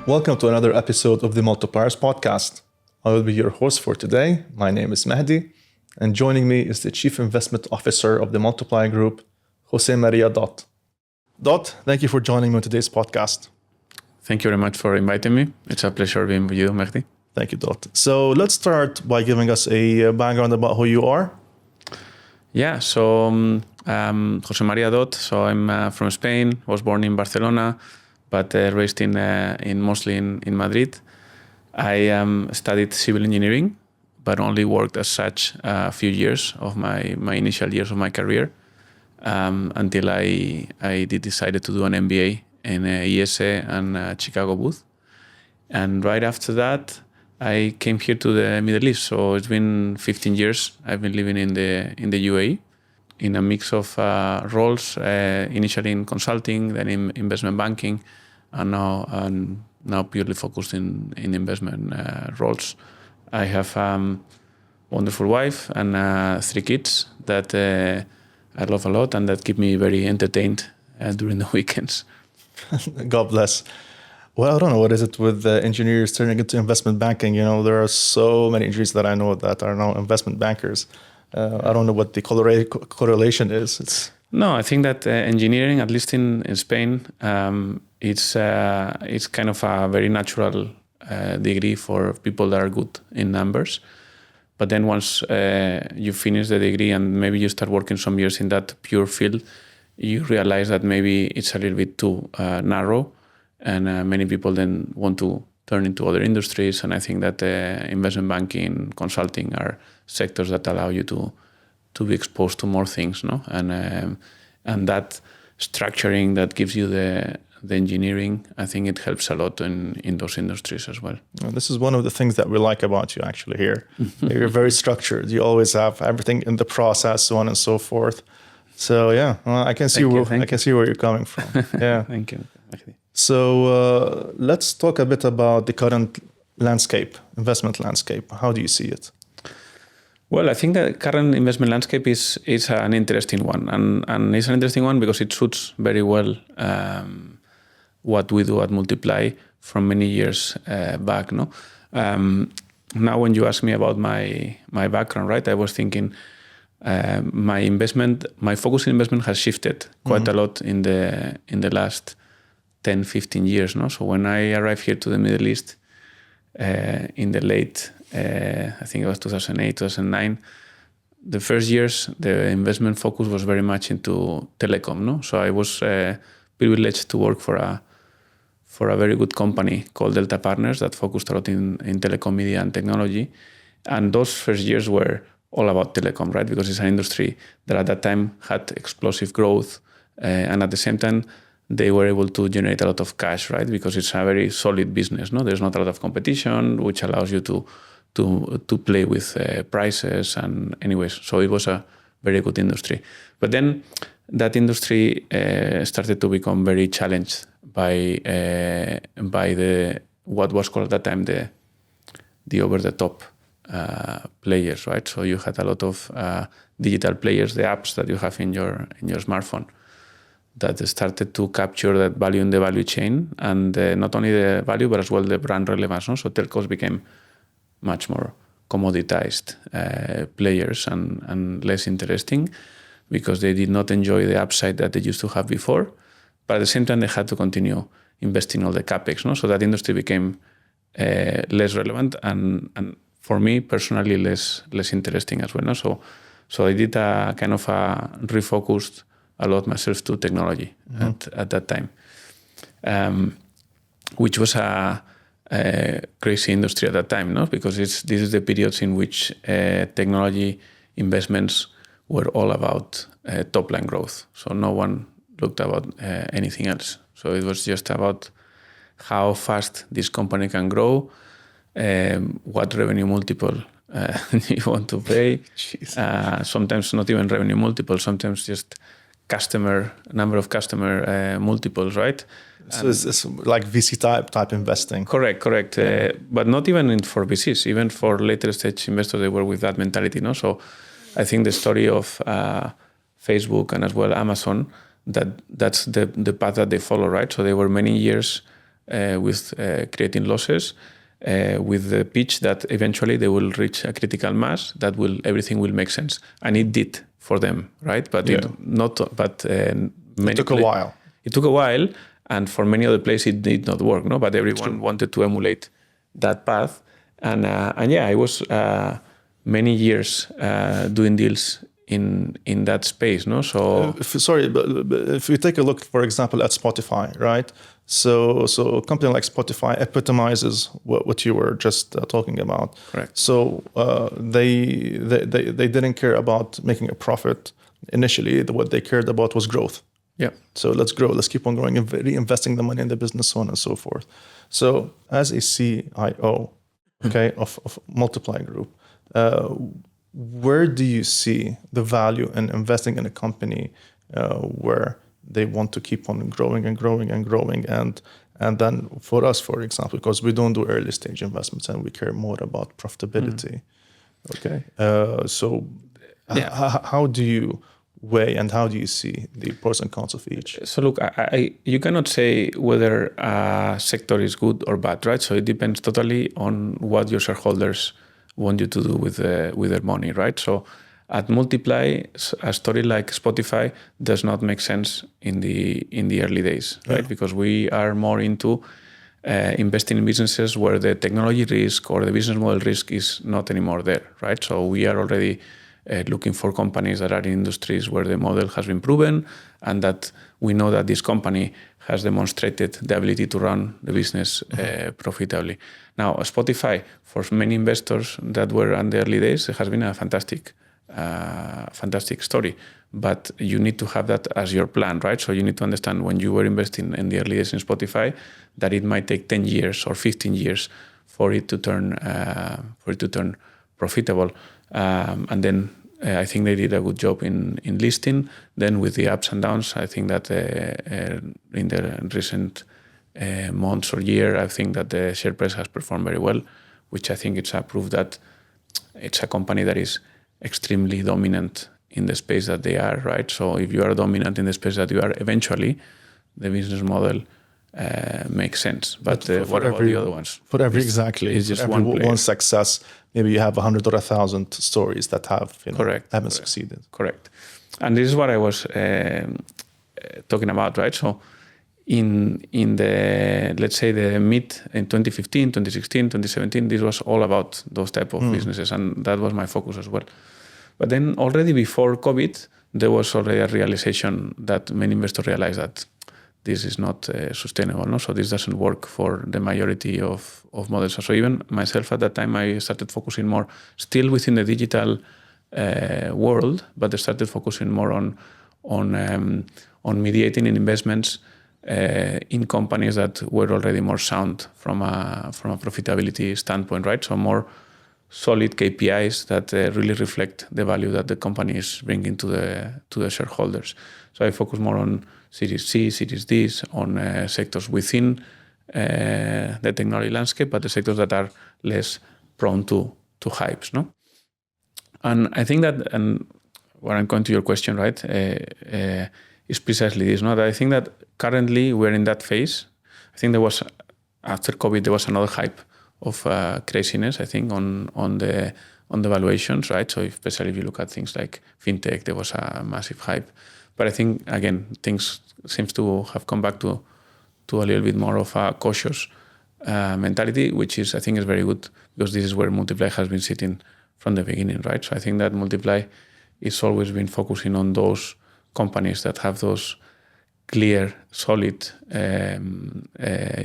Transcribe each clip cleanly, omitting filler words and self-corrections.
Welcome to another episode of the Multipliers podcast. I will be your host for today. My name is Mehdi, and joining me is the Chief Investment Officer of the Multiplier Group, Jose Maria Dot. Dot, thank you for joining me on today's podcast. Thank you very much for inviting me. It's a pleasure being with you, Mehdi. Thank you, Dot. So let's start by giving us a background about who you are. Yeah, so Jose Maria Dot. So I'm from Spain. Was born in Barcelona, but raised mostly in Madrid. I studied civil engineering, but only worked as such a few years of my initial years of my career until I decided to do an MBA in ESA and Chicago Booth. And right after that, I came here to the Middle East. So it's been 15 years I've been living in the UAE in a mix of roles, initially in consulting, then in investment banking, and now purely focused in investment roles. I have a wonderful wife and 3 kids that I love a lot and that keep me very entertained during the weekends. God bless. Well, I don't know, what is it with engineers turning into investment banking? You know, there are so many engineers that I know that are now investment bankers. I don't know what the correlation is. No, I think that engineering, at least in Spain, it's kind of a very natural degree for people that are good in numbers. But then once you finish the degree and maybe you start working some years in that pure field, you realize that maybe it's a little bit too narrow, and many people then want to turn into other industries. And I think that investment banking, consulting are sectors that allow you to be exposed to more things, no? And that structuring that gives you the engineering, I think it helps a lot in those industries as well. Well, this is one of the things that we like about you actually here. You're very structured. You always have everything in the process, so on and so forth. So yeah, well, I can see where you're coming from. Yeah. Thank you. So let's talk a bit about the current landscape, investment landscape. How do you see it? Well, I think the current investment landscape is an interesting one, and it's an interesting one because it suits very well what we do at Multiply from many years back. No, now when you ask me about my background, right, I was thinking my focus in investment has shifted quite a lot in the last 10, 15 years. No, so when I arrived here to the Middle East in the late, I think it was 2008, 2009. The first years, the investment focus was very much into telecom. No, so I was privileged to work for a very good company called Delta Partners that focused a lot in telecom, media, and technology. And those first years were all about telecom, right? Because it's an industry that at that time had explosive growth, and at the same time, they were able to generate a lot of cash, right? Because it's a very solid business. No, there's not a lot of competition, which allows you to play with prices. And anyways, so it was a very good industry. But then that industry started to become very challenged by what was called at that time the over-the-top players, right? So you had a lot of digital players, the apps that you have in your smartphone, that started to capture that value in the value chain, and not only the value, but as well the brand relevance. No? So telcos became much more commoditized players and less interesting because they did not enjoy the upside that they used to have before. But at the same time, they had to continue investing all the capex. No? So that industry became less relevant and for me personally less interesting as well. No? So I did a kind of a refocused a lot myself to technology at that time, which was a crazy industry at that time, no? Because this is the periods in which technology investments were all about top line growth. So no one looked about anything else. So it was just about how fast this company can grow, what revenue multiple you want to pay. Sometimes not even revenue multiple, sometimes just number of customer multiples, right? So it's like VC type investing. Correct. Yeah. But not even for VCs, even for later stage investors, they were with that mentality. No, so I think the story of Facebook and as well Amazon, that's the path that they follow, right? So they were many years with creating losses, with the pitch that eventually they will reach a critical mass that everything will make sense, and it did for them, right? But Yeah. it took a while. It took a while, and for many other places it did not work, no. But everyone wanted to emulate that path, and yeah, I was many years doing deals in that space, no. So But if you take a look, for example, at Spotify, right? So a company like Spotify epitomizes what you were just talking about. Correct. So they didn't care about making a profit initially. What they cared about was growth. yeah, So let's grow. Let's keep on growing and reinvesting the money in the business, so on and so forth. So as a CIO, okay, of Multiply Group, where do you see the value in investing in a company where they want to keep on growing and growing and growing, and then for us, for example, because we don't do early stage investments and we care more about profitability. Okay, so how do you weigh and how do you see the pros and cons of each? So look, you cannot say whether a sector is good or bad, right? So it depends totally on what your shareholders want you to do with their money, right? So at Multiply, a story like Spotify does not make sense in the early days, right? Because we are more into investing in businesses where the technology risk or the business model risk is not anymore there, right? So we are already looking for companies that are in industries where the model has been proven and that we know that this company has demonstrated the ability to run the business profitably. Now, Spotify, for many investors that were in the early days, it has been a fantastic story. But you need to have that as your plan, right? So you need to understand when you were investing in the early days in Spotify that it might take 10 years or 15 years for it to turn profitable. And then I think they did a good job in listing. Then with the ups and downs, I think that in the recent months or year, I think that the share price has performed very well, which I think it's a proof that it's a company that is extremely dominant in the space that they are, right? So if you are dominant in the space that you are, eventually the business model makes sense. But what about the other ones? For every exactly, it's just for every one one success, maybe you have 100 or 1,000 stories that have haven't succeeded. Correct. And this is what I was talking about, right? So in the, let's say the mid in 2015, 2016, 2017, this was all about those type of businesses, and that was my focus as well. But then already before COVID, there was already a realization that many investors realized that this is not sustainable, no? So this doesn't work for the majority of models. So even myself at that time, I started focusing more still within the digital world, but I started focusing more on mediating in investments in companies that were already more sound from a profitability standpoint, right? So more solid KPIs that really reflect the value that the company is bringing to the shareholders. So I focus more on Series C, Series D, on sectors within the technology landscape, but the sectors that are less prone to hypes, no? And I think that, and when I'm going to your question, right, is precisely this, no? That I think that currently we're in that phase. I think after COVID, there was another hype of craziness, I think, on the valuations, right? So especially if you look at things like fintech, there was a massive hype. But I think, again, things seems to have come back to a little bit more of a cautious mentality, which is, I think, is very good, because this is where Multiply has been sitting from the beginning, right? So I think that Multiply is always been focusing on those companies that have those clear, solid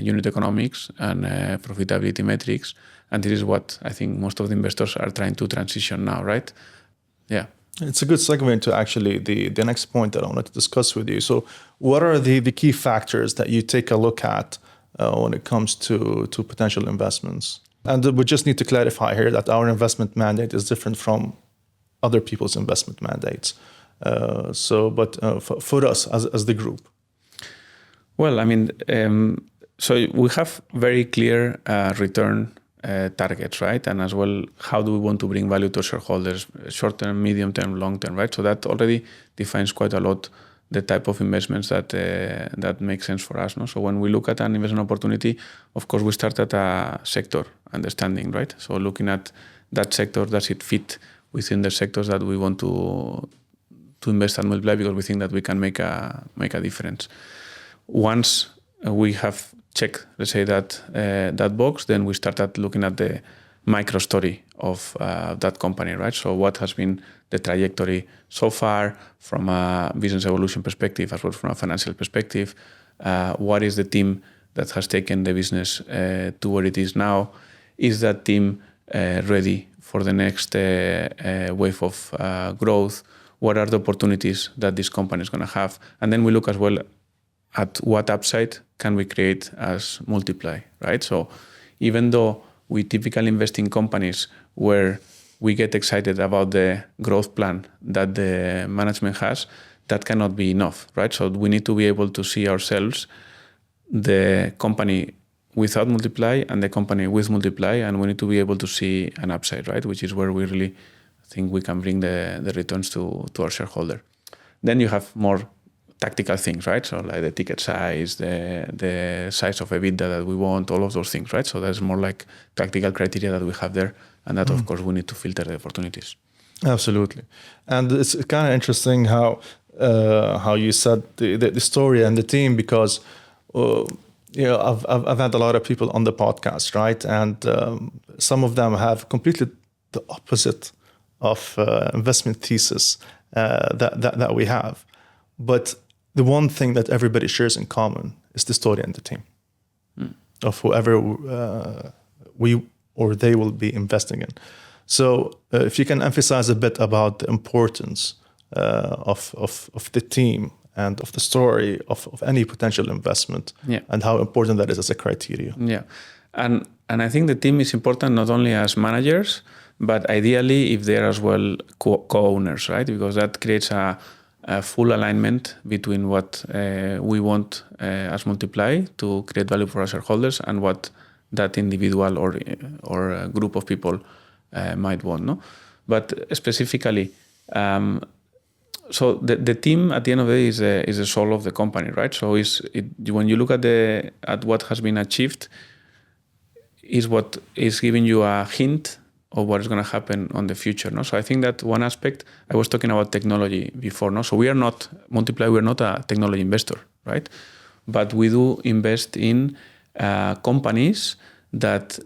unit economics and profitability metrics. And this is what I think most of the investors are trying to transition now, right? Yeah. It's a good segue into actually the next point that I wanted to discuss with you. So what are the key factors that you take a look at when it comes to potential investments? And we just need to clarify here that our investment mandate is different from other people's investment mandates. For us as the group. Well, I mean, so we have very clear return targets, right? And as well, how do we want to bring value to shareholders, short term, medium term, long term, right? So that already defines quite a lot the type of investments that make sense for us. No? So when we look at an investment opportunity, of course, we start at a sector understanding, right? So looking at that sector, does it fit within the sectors that we want to invest and multiply, because we think that we can make a difference. Once we have checked, let's say, that box, then we started looking at the micro story of that company, right? So what has been the trajectory so far from a business evolution perspective, as well as from a financial perspective? What is the team that has taken the business to where it is now? Is that team ready for the next wave of growth? What are the opportunities that this company is going to have? And then we look as well at what upside can we create as Multiply, right? So even though we typically invest in companies where we get excited about the growth plan that the management has, that cannot be enough, right? So we need to be able to see ourselves, the company without Multiply and the company with Multiply, and we need to be able to see an upside, right? Which is where we really think we can bring the returns to our shareholder. Then you have more tactical things, right? So like the ticket size, the size of EBITDA that we want, all of those things, right? So there's more like tactical criteria that we have there, and that of course we need to filter the opportunities. Absolutely. And it's kind of interesting how you said the story and the team, because I've had a lot of people on the podcast, right? And some of them have completely the opposite of investment thesis that we have. But the one thing that everybody shares in common is the story and the team of whoever we or they will be investing in. So if you can emphasize a bit about the importance of the team and of the story of any potential investment, and how important that is as a criteria. Yeah, and I think the team is important not only as managers, but ideally if they are as well co-owners, right? Because that creates a full alignment between what we want as Multiply to create value for our shareholders and what that individual or a group of people might want, no? But specifically, so the team at the end of the day is the soul of the company, right? So when you look at what has been achieved, is what is giving you a hint of what is going to happen on the future, no? So I think that one aspect, I was talking about technology before, no? So we are not Multiply, we are not a technology investor, right? But we do invest in companies that,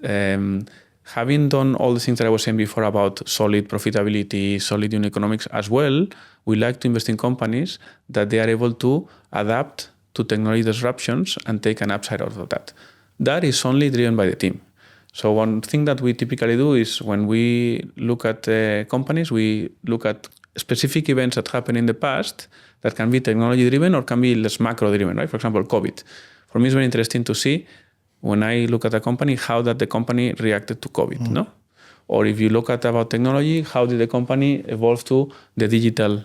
having done all the things that I was saying before about solid profitability, solid unit economics as well, we like to invest in companies that they are able to adapt to technology disruptions and take an upside out of that. That is only driven by the team. So one thing that we typically do is when we look at companies, we look at specific events that happened in the past that can be technology driven or can be less macro driven, right? For example, COVID. For me, it's very interesting to see when I look at a company, how that the company reacted to COVID, no? Or if you look at about technology, how did the company evolve to the digital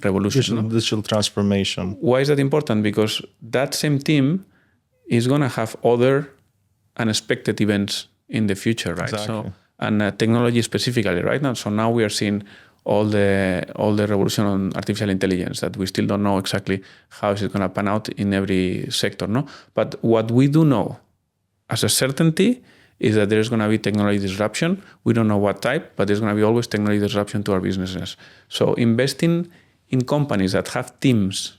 revolution? Digital transformation. Why is that important? Because that same team is going to have other unexpected events in the future, right? Exactly. So, and technology specifically, right now. So now we are seeing all the revolution on artificial intelligence that we still don't know exactly how is it going to pan out in every sector, no? But what we do know as a certainty is that there's going to be technology disruption. We don't know what type, but there's going to be always technology disruption to our businesses. So investing in companies that have teams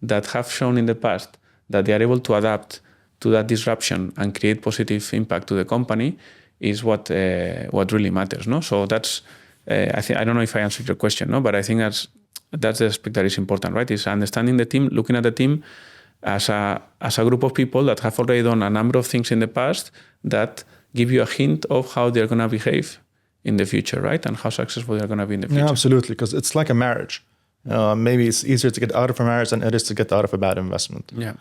that have shown in the past that they are able to adapt to that disruption and create positive impact to the company is what really matters, no? So that's I don't know if I answered your question, no, but I think that's the aspect that is important, right? Is understanding the team, looking at the team as a group of people that have already done a number of things in the past that give you a hint of how they're going to behave in the future, right? And how successful they're going to be in the future. Yeah, absolutely, because it's like a marriage. Maybe it's easier to get out of a marriage than it is to get out of a bad investment. Yeah.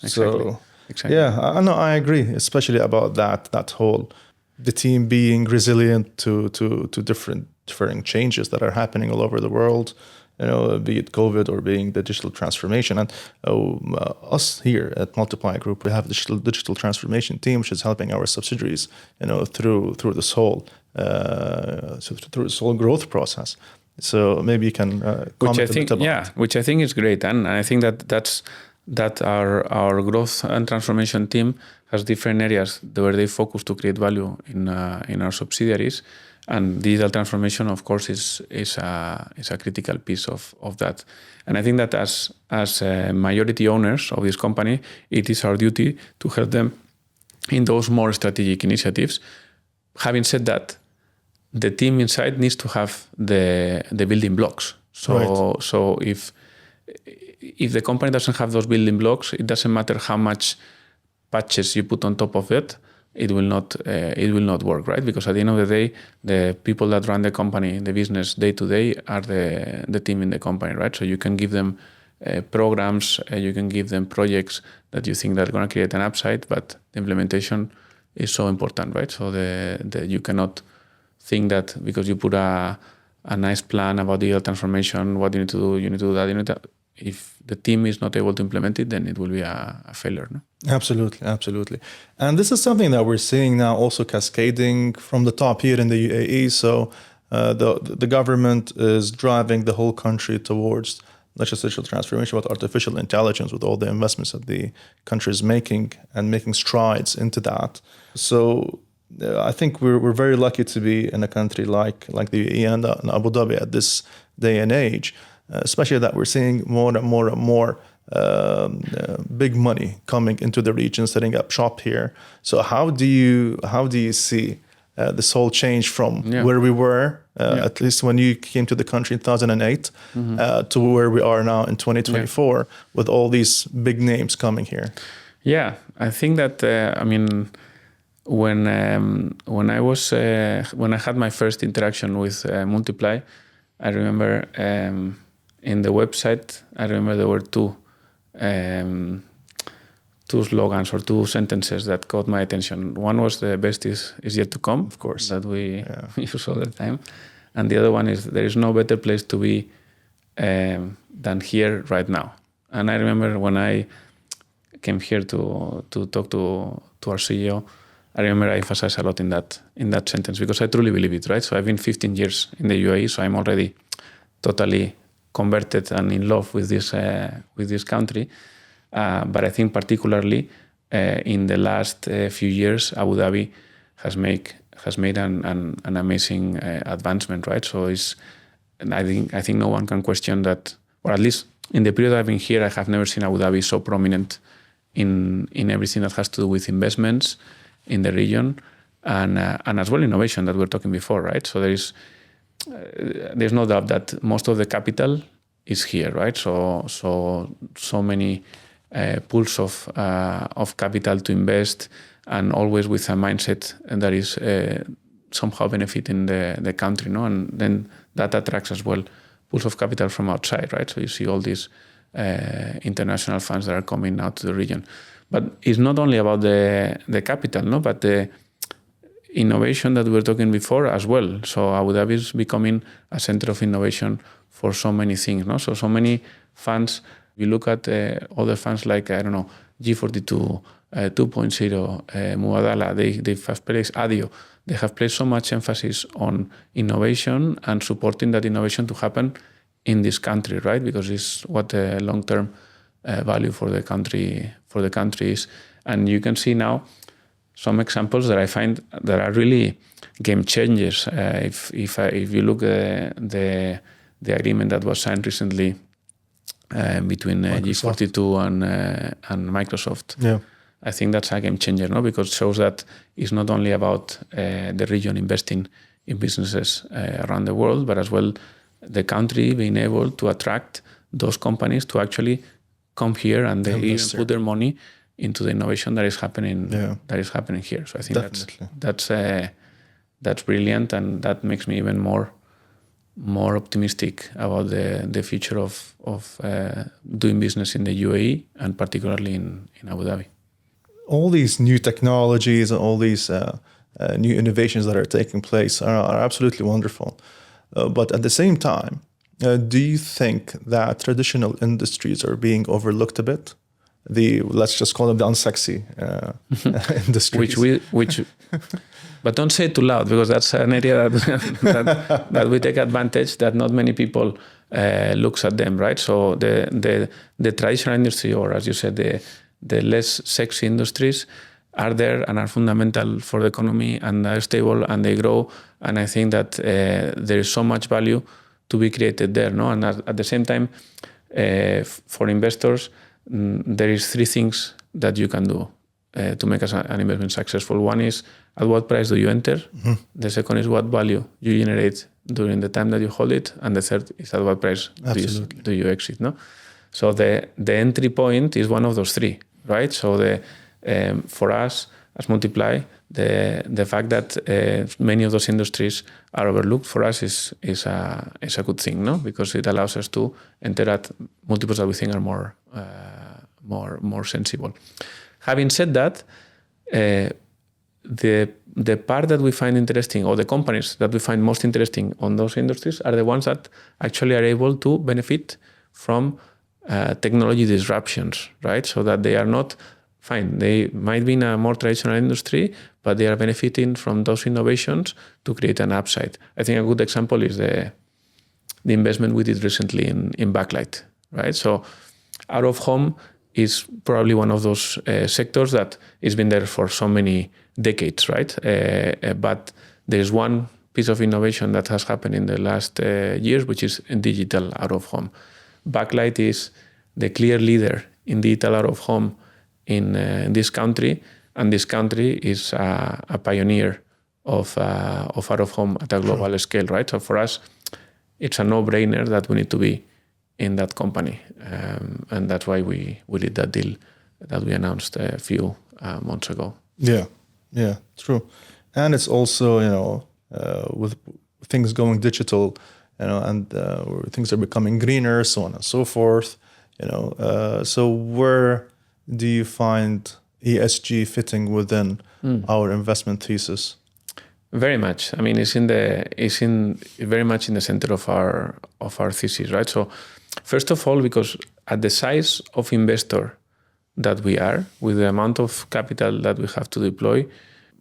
Exactly. So, exactly. Yeah, I agree, especially about that whole, the team being resilient to different changes that are happening all over the world, be it COVID or being the digital transformation. And us here at Multiply Group, we have a digital transformation team, which is helping our subsidiaries, through this whole growth process. So maybe you can comment a bit about it. Which I think is great, and I think that our growth and transformation team has different areas where they focus to create value in our subsidiaries, and digital transformation, of course, is a critical piece of that. And I think that as majority owners of this company, it is our duty to help them in those more strategic initiatives. Having said that, the team inside needs to have the building blocks. So if the company doesn't have those building blocks, it doesn't matter how much patches you put on top of it, it will not work, right? Because at the end of the day, the people that run the company, the business day to day, are the team in the company, right? So you can give them programs, you can give them projects that you think that are going to create an upside, but the implementation is so important, right? So you cannot think that because you put a nice plan about digital transformation, what you need to do, you need to do that, you need to. If the team is not able to implement it, then it will be a failure. No? Absolutely. And this is something that we're seeing now also cascading from the top here in the UAE. So the government is driving the whole country towards not just digital transformation, but artificial intelligence, with all the investments that the country is making and making strides into that. So I think we're very lucky to be in a country like the UAE and Abu Dhabi at this day and age. Especially that we're seeing more and more big money coming into the region, setting up shop here. So how do you see this whole change from where we were, at least when you came to the country in 2008, to where we are now in 2024, with all these big names coming here? Yeah, I think that when I had my first interaction with Multiply, I remember. In the website, I remember there were two slogans or two sentences that caught my attention. One was "the best is yet to come," of course, that we use all the time, and the other one is "there is no better place to be than here right now." And I remember when I came here to talk to our CEO, I remember I emphasized a lot in that sentence because I truly believe it. Right, so I've been 15 years in the UAE, so I'm already totally converted and in love with this country, but I think particularly in the last few years, Abu Dhabi has made an amazing advancement, right? So I think no one can question that, or at least in the period I've been here, I have never seen Abu Dhabi so prominent in everything that has to do with investments in the region and as well innovation that we were talking before, right? So there's no doubt that most of the capital is here, right? So many pools of capital to invest, and always with a mindset that is somehow benefiting the country, no? And then that attracts as well pools of capital from outside, right? So you see all these international funds that are coming out to the region. But it's not only about the capital, no? But the innovation that we were talking before as well. So Abu Dhabi is becoming a center of innovation for so many things, no? So many funds. You look at other funds like G42, 2.0, Muadala. They have placed ADIO. They have placed so much emphasis on innovation and supporting that innovation to happen in this country, right? Because it's what the long-term value for the country is. And you can see now some examples that I find that are really game changers. If you look at the agreement that was signed recently between G42 and Microsoft, I think that's a game changer, no? Because it shows that it's not only about the region investing in businesses around the world, but as well the country being able to attract those companies to actually come here and they even put their money into the innovation that is happening here. So I think that's brilliant, and that makes me even more optimistic about the future of doing business in the UAE and particularly in Abu Dhabi. All these new technologies and all these new innovations that are taking place are absolutely wonderful. But at the same time, do you think that traditional industries are being overlooked a bit? Let's just call them the unsexy industries. But don't say it too loud, because that's an area that we take advantage, that not many people looks at them, right? So the traditional industry, or as you said, the less sexy industries are there and are fundamental for the economy, and are stable and they grow. And I think that there is so much value to be created there, no? And at the same time, for investors, there is three things that you can do to make an investment successful. One is, at what price do you enter? Mm-hmm. The second is, what value you generate during the time that you hold it? And the third is, at what price do you exit? No? So the entry point is one of those three, right? So for us as Multiply, the fact that many of those industries are overlooked for us is a good thing, no? Because it allows us to enter at multiples that we think are more sensible. Having said that, the part that we find interesting, or the companies that we find most interesting on those industries, are the ones that actually are able to benefit from technology disruptions, right? So that they are not fine. They might be in a more traditional industry, but they are benefiting from those innovations to create an upside. I think a good example is the investment we did recently in backlight, right? So out of home is probably one of those sectors that has been there for so many decades, right? But there's one piece of innovation that has happened in the last years, which is in digital out of home. Backlight is the clear leader in digital out of home in this country, and this country is a pioneer of out of home at a global scale, right? So for us, it's a no-brainer that we need to be in that company, and that's why we did that deal that we announced a few months ago. Yeah, true. And it's also, with things going digital, and things are becoming greener, so on and so forth. So where do you find ESG fitting within our investment thesis? Very much. I mean, it's very much in the center of our thesis, right? So, first of all, because at the size of investor that we are, with the amount of capital that we have to deploy,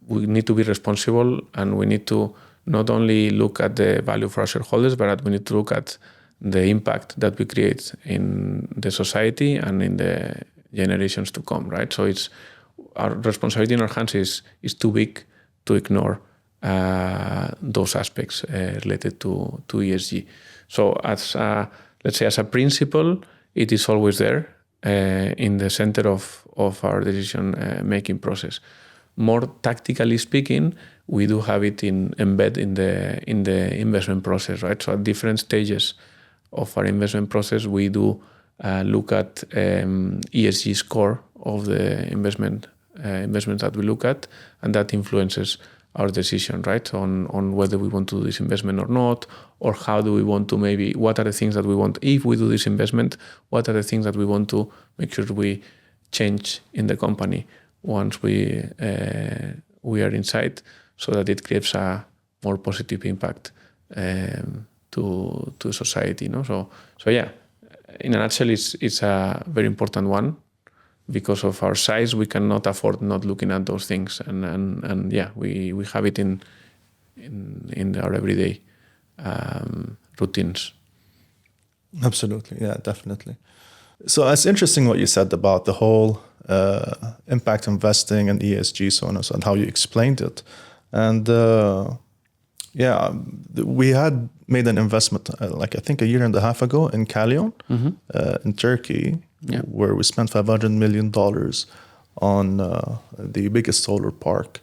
we need to be responsible, and we need to not only look at the value for our shareholders, but we need to look at the impact that we create in the society and in the generations to come, right? So it's our responsibility in our hands is too big to ignore those aspects related to ESG. So let's say as a principle, it is always there in the center of our decision making process. More tactically speaking, we do have it embed in the investment process, right? So at different stages of our investment process, we do look at ESG score of the investments that we look at, and that influences our decision, right? On whether we want to do this investment or not, or how do we want to what are the things that we want, if we do this investment, what are the things that we want to make sure we change in the company once we are inside, so that it creates a more positive impact to society, no? So yeah, in a nutshell, it's a very important one. Because of our size, we cannot afford not looking at those things, and yeah, we have it in our everyday routines. Absolutely, yeah, definitely. So it's interesting what you said about the whole impact investing and ESG, so on and so, and how you explained it. And we had made an investment, I think a year and a half ago, in Kalyon, in Turkey. Yeah. Where we spent $500 million on the biggest solar park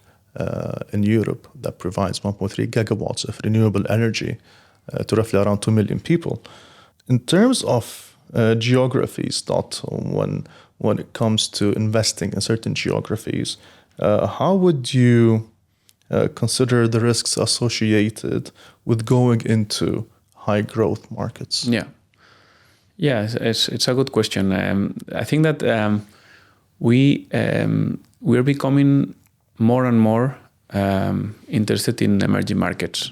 in Europe that provides 1.3 gigawatts of renewable energy to roughly around 2 million people. In terms of geographies, when it comes to investing in certain geographies, how would you consider the risks associated with going into high growth markets? Yeah, it's a good question. I think that we're becoming more and more interested in emerging markets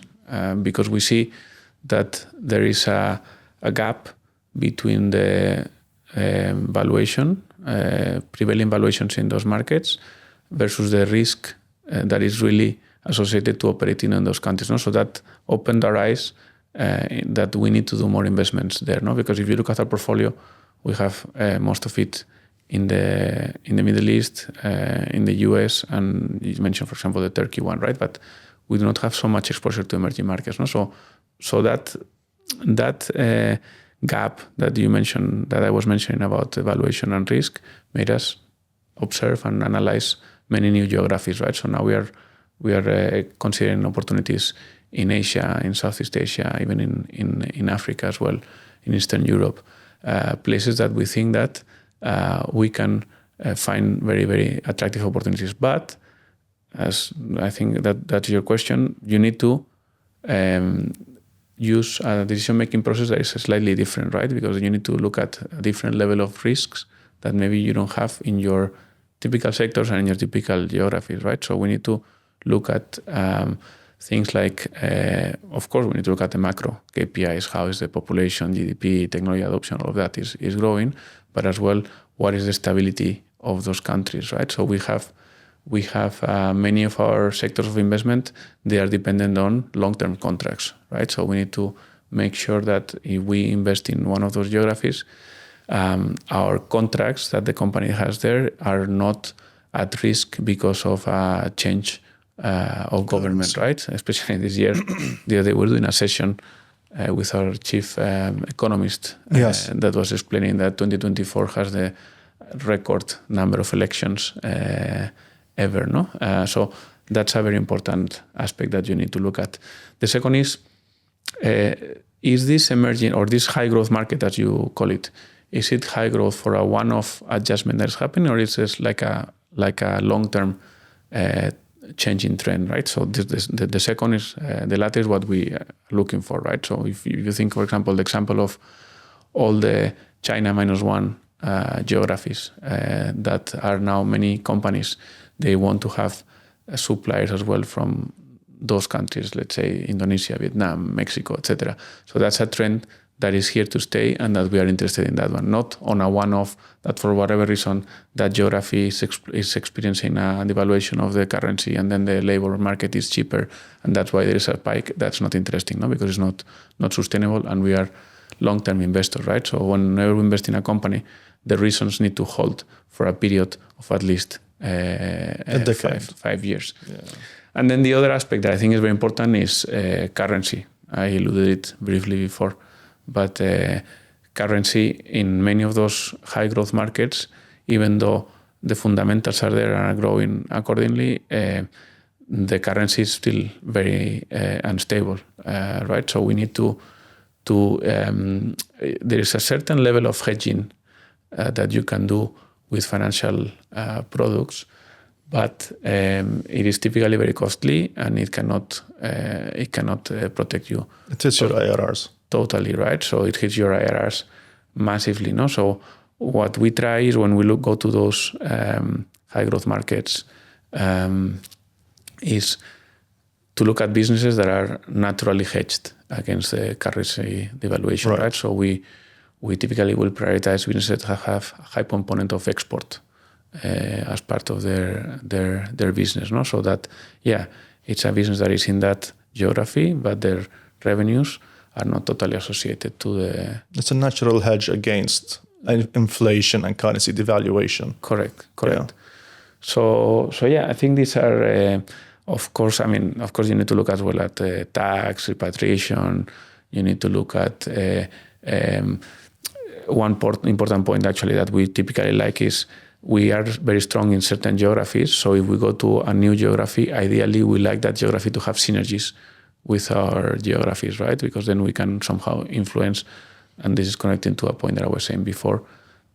because we see that there is a gap between the prevailing valuations in those markets versus the risk that is really associated to operating in those countries. No? So that opened our eyes that we need to do more investments there. No? Because if you look at our portfolio, we have most of it in the Middle East, in the US, and you mentioned, for example, the Turkey one, right? But we do not have so much exposure to emerging markets. No? So that gap that you mentioned, that I was mentioning about evaluation and risk, made us observe and analyze many new geographies, right? So now we are considering opportunities in Asia, in Southeast Asia, even in Africa as well, in Eastern Europe, places that we think that we can find very, very attractive opportunities. But as I think that's your question, you need to use a decision-making process that is slightly different, right? Because you need to look at a different level of risks that maybe you don't have in your typical sectors and in your typical geographies, right? So we need to look at things like, of course, we need to look at the macro KPIs, how is the population, GDP, technology adoption, all of that is growing, but as well, what is the stability of those countries, right? So we have many of our sectors of investment, they are dependent on long-term contracts, right? So we need to make sure that if we invest in one of those geographies, our contracts that the company has there are not at risk because of a change of government, right? Especially this year, the other day we were doing a session with our chief economist that was explaining that 2024 has the record number of elections ever, no? So that's a very important aspect that you need to look at. The second is this emerging or this high growth market, as you call it, is it high growth for a one-off adjustment that is happening, or is this like a long-term changing trend, right? So the second is the latter is what we are looking for, right? So if you think, for example, the example of all the China -1 geographies that are now many companies, they want to have suppliers as well from those countries, let's say Indonesia, Vietnam, Mexico, etc. So that's a trend that is here to stay and that we are interested in that one, not on a one-off that for whatever reason that geography is experiencing a devaluation of the currency and then the labor market is cheaper and that's why there is a spike. That's not interesting, no? Because it's not sustainable and we are long-term investors, right? So whenever we invest in a company, the reasons need to hold for a period of at least a decade, 5 years. Yeah. And then the other aspect that I think is very important is currency. I alluded it briefly before, but currency in many of those high growth markets, even though the fundamentals are there and are growing accordingly, the currency is still very unstable, right? So we need to there is a certain level of hedging that you can do with financial products, but it is typically very costly and it cannot protect you. It hits your IRRs. Totally, right? So it hits your IRRs massively, no? So what we try is when we go to those high growth markets is to look at businesses that are naturally hedged against the currency devaluation, right? So we typically will prioritize businesses that have a high component of export as part of their business, no? So that, it's a business that is in that geography, but their revenues are not totally associated to the... It's a natural hedge against inflation and currency devaluation. Correct. Yeah. So I think these are, of course, you need to look as well at tax, repatriation. You need to look at one important point actually that we typically like is we are very strong in certain geographies. So if we go to a new geography, ideally we like that geography to have synergies with our geographies, right? Because then we can somehow influence, and this is connecting to a point that I was saying before,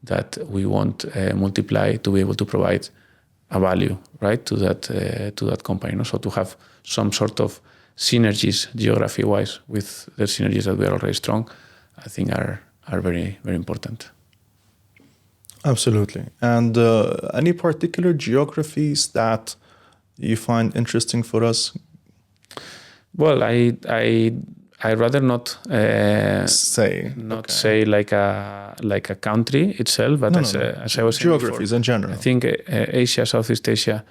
that we want Multiply to be able to provide a value, right, to that company. No? So to have some sort of synergies geography-wise with the synergies that we are already strong, I think are very, very important. Absolutely. And any particular geographies that you find interesting for us? Well, I rather not say like a country itself, but as I was saying geographies before, in general. I think Asia, Southeast Asia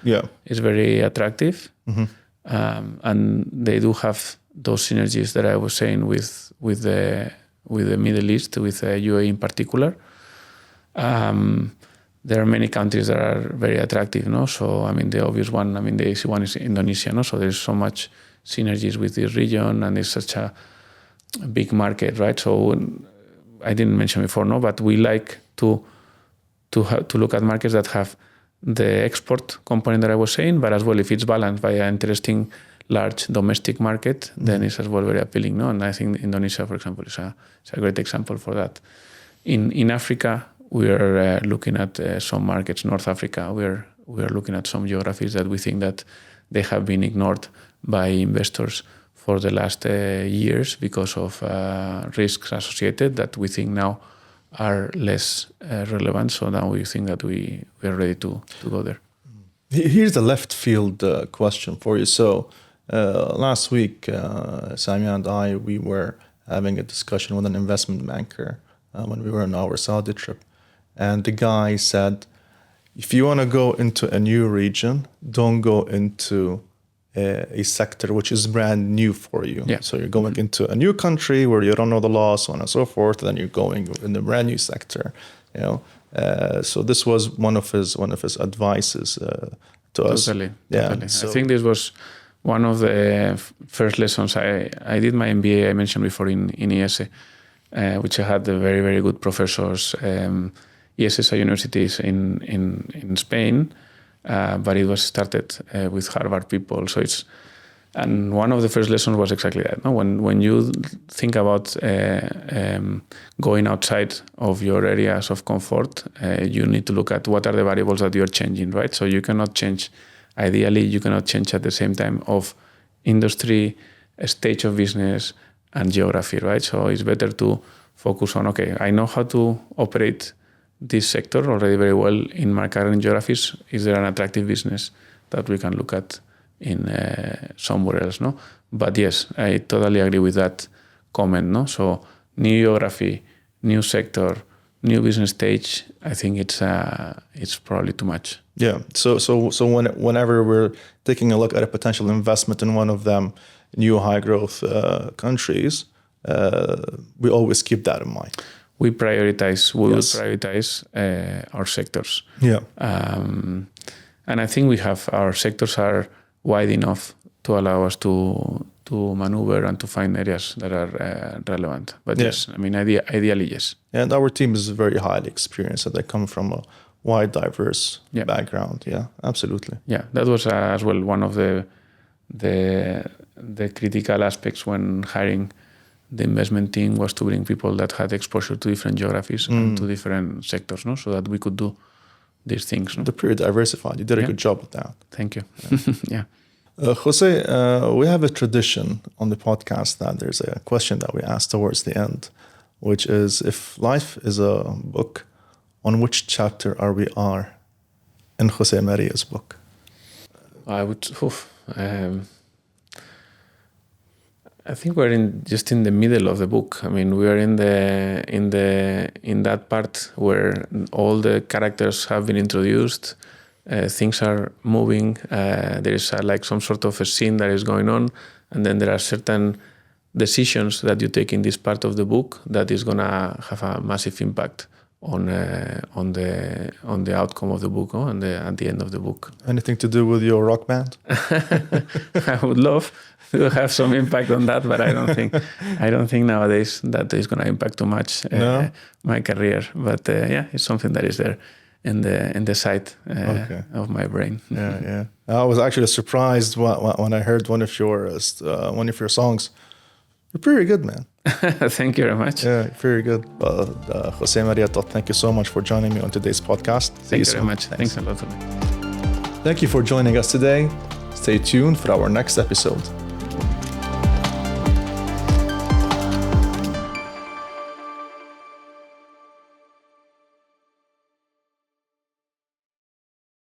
is very attractive. Mm-hmm. and they do have those synergies that I was saying with the Middle East, with UAE in particular. There are many countries that are very attractive, no? So I mean, the obvious one, the easy one is Indonesia, no? So there's so much synergies with this region, and it's such a big market, right? So I didn't mention before, no, but we like to look at markets that have the export component that I was saying, but as well, if it's balanced by an interesting large domestic market, then it's as well very appealing, no? And I think Indonesia, for example, is a great example for that. In Africa, we are looking at some markets. North Africa, we are looking at some geographies that we think that they have been ignored by investors for the last years because of risks associated that we think now are less relevant. So now we think that we are ready to go there. Here's a left field question for you. So last week, Samia and I, we were having a discussion with an investment banker when we were on our Saudi trip. And the guy said, if you want to go into a new region, don't go into a sector which is brand new for you. Yeah. So you're going into a new country where you don't know the law, so on and so forth, and then you're going in a brand new sector. So this was one of his advices to us. Totally. So, I think this was one of the first lessons. I did my MBA, I mentioned before, in IES, which I had very, very good professors. IES universities in Spain, but it was started with Harvard people. So and one of the first lessons was exactly that. No? When you think about going outside of your areas of comfort, you need to look at what are the variables that you're changing, right? So you cannot change. Ideally, you cannot change at the same time of industry, stage of business, and geography, right? So it's better to focus on, okay, I know how to operate this sector already very well in my current geographies. Is there an attractive business that we can look at in somewhere else? No, but yes, I totally agree with that comment. No, so new geography, new sector, new business stage. I think it's probably too much. Yeah. So whenever we're taking a look at a potential investment in one of them new high growth countries, we always keep that in mind. We will prioritize our sectors. Yeah. And I think our sectors are wide enough to allow us to maneuver and to find areas that are relevant. But yes, ideally, yes. And our team is very highly experienced, and they come from a wide, diverse background. Yeah, absolutely. Yeah, that was as well one of the critical aspects when hiring the investment team, was to bring people that had exposure to different geographies and to different sectors, no? So that we could do these things. No? They're pretty diversified. You did a good job with that. Thank you. Yeah. Jose, we have a tradition on the podcast that there's a question that we ask towards the end, which is, if life is a book, on which chapter are we in Jose Maria's book? I would... I think we're just in the middle of the book. I mean, we are in that part where all the characters have been introduced. Things are moving. There is like some sort of a scene that is going on, and then there are certain decisions that you take in this part of the book that is gonna have a massive impact on the outcome of the book, and at the end of the book. Anything to do with your rock band? I would love to have some impact on that, but I don't think nowadays that is going to impact too much my career. But it's something that is there in the side of my brain. Yeah. I was actually surprised when I heard one of your songs. You're pretty good, man. Thank you very much. Yeah, very good. Jose Maria Tot, thank you so much for joining me on today's podcast. Thank you very much. Thanks a lot. Thank you for joining us today. Stay tuned for our next episode.